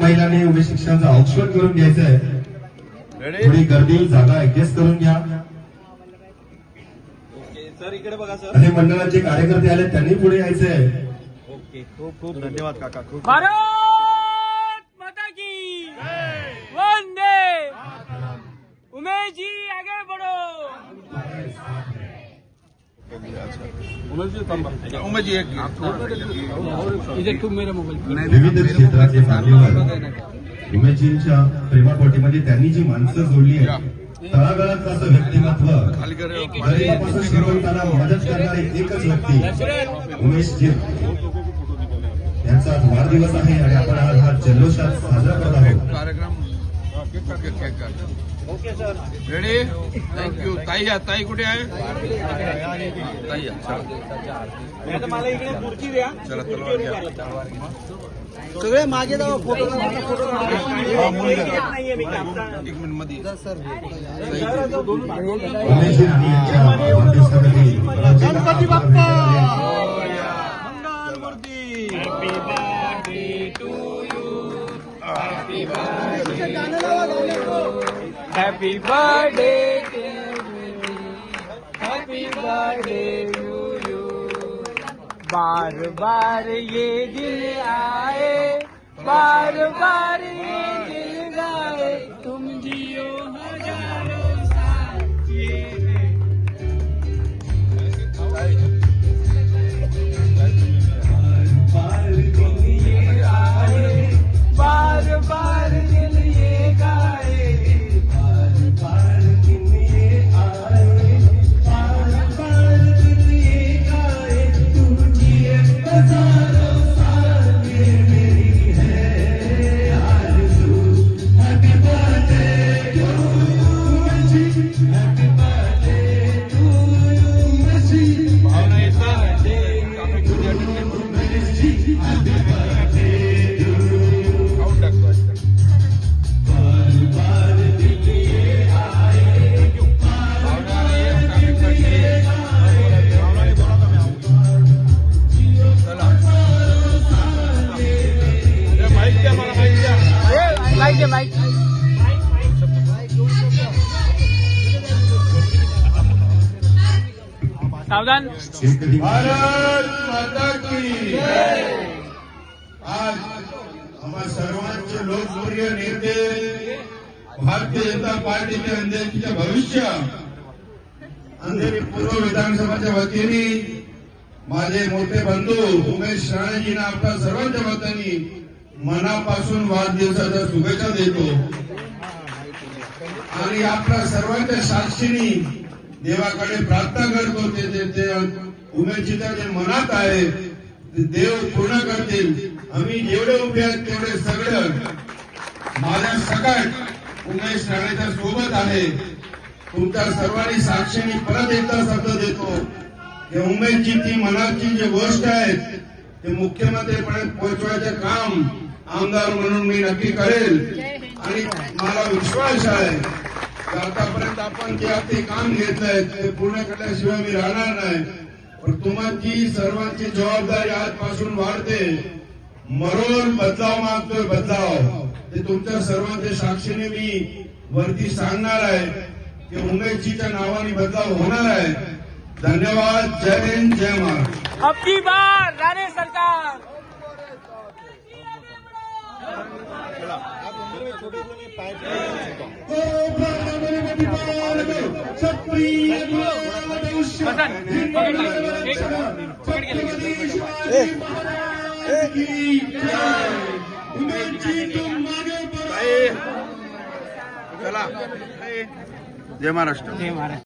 महिलांनी उमेश शिक्षणाचं औक्षण करून घ्यायचं आहे. थोडी गर्दी जागा ऍडजस्ट करून घ्या. सर इकडे बघा सर. आणि मंडळाचे कार्यकर्ते आले त्यांनी पुढे यायचंय. ओके, खूप खूप धन्यवाद काका. खूप भारत माता की वंदे. उमेश जी आगे बढ़ो. विविध क्षेत्राचे मान्यवर उमेशजींच्या प्रेमापोटीमध्ये त्यांनी जी माणसं जोडली आहे, तळागाळाचं असं व्यक्तिमत्व, गरिबापासून श्रीमंतांना मदत करणारे एकच व्यक्ती उमेशजी. यांचा आज वाढदिवस आहे आणि आपण आज हा जल्लोषात साजरा करत आहोत. Okay sir. रेडी. थँक्यू. ताई या. ताई कुठे आहे? ताई या. आता मला इकडे खुर्ची द्या. चला तलवार घ्या. सगळे मागे जाऊ. फोटो नाहीये मी एक मिनिट मध्ये. उमेशजींनी यांच्या वाढदिवसासाठी Ganpati Bappa Mangalmurti. Happy birthday to you. Happy birthday. Happy birthday happy birthday to you. बार बार ये दिन आए, बार बार ये दिल गाए, तुम जियो हजारों साल ये बार दिन ये आए, बार बार दिल ये गाए. सावधान. भारत माता की आज आम्हा सर्वांचे लोकप्रिय नेते भारतीय जनता पार्टीचे अंधेरीचे भविष्य अंधेरी पूर्व विधानसभाच्या वतीने माझे मोठे बंधू उमेश राणेजींना आपल्या सर्वांच्या वतीने मनापासून वाढदिवसाच्या शुभेच्छा देतो आणि आपल्या सर्वांच्या साक्षीने देवाकडे प्रार्थना करतो. ते उमेशजीच्या जे मनात आहे ते देव पूर्ण करतील. आम्ही जेवढे उभे आहेत तेवढे सगळं माझ्या सकट उमेश राणेच्या सोबत आहे. तुमच्या सर्वांनी साक्षीने परत एकदा शब्द देतो की उमेशजी ती मनाची जी गोष्ट आहे ते मुख्यमंत्रीपर्यंत पोहोचवायचे काम आमदार म्हणून मी नक्की करेल आणि मला विश्वास आहे आतापर्यंत आपण जे ते काम घेतलंय ते पूर्ण केल्याशिवाय मी राहणार नाही. पण तुमची सर्वांची जबाबदारी आजपासून वाढते. मरोल बदलाव मागतोय, बदलाव ते तुमच्या सर्वांच्या साक्षीने मी वरती सांगणार आहे की उमेशजीच्या नावाने बदलाव होणार आहे. धन्यवाद. जय हिंद, जय महाराष्ट्र. अब की बार राणे सरकार. चला. जय महाराष्ट्र. जय महाराज.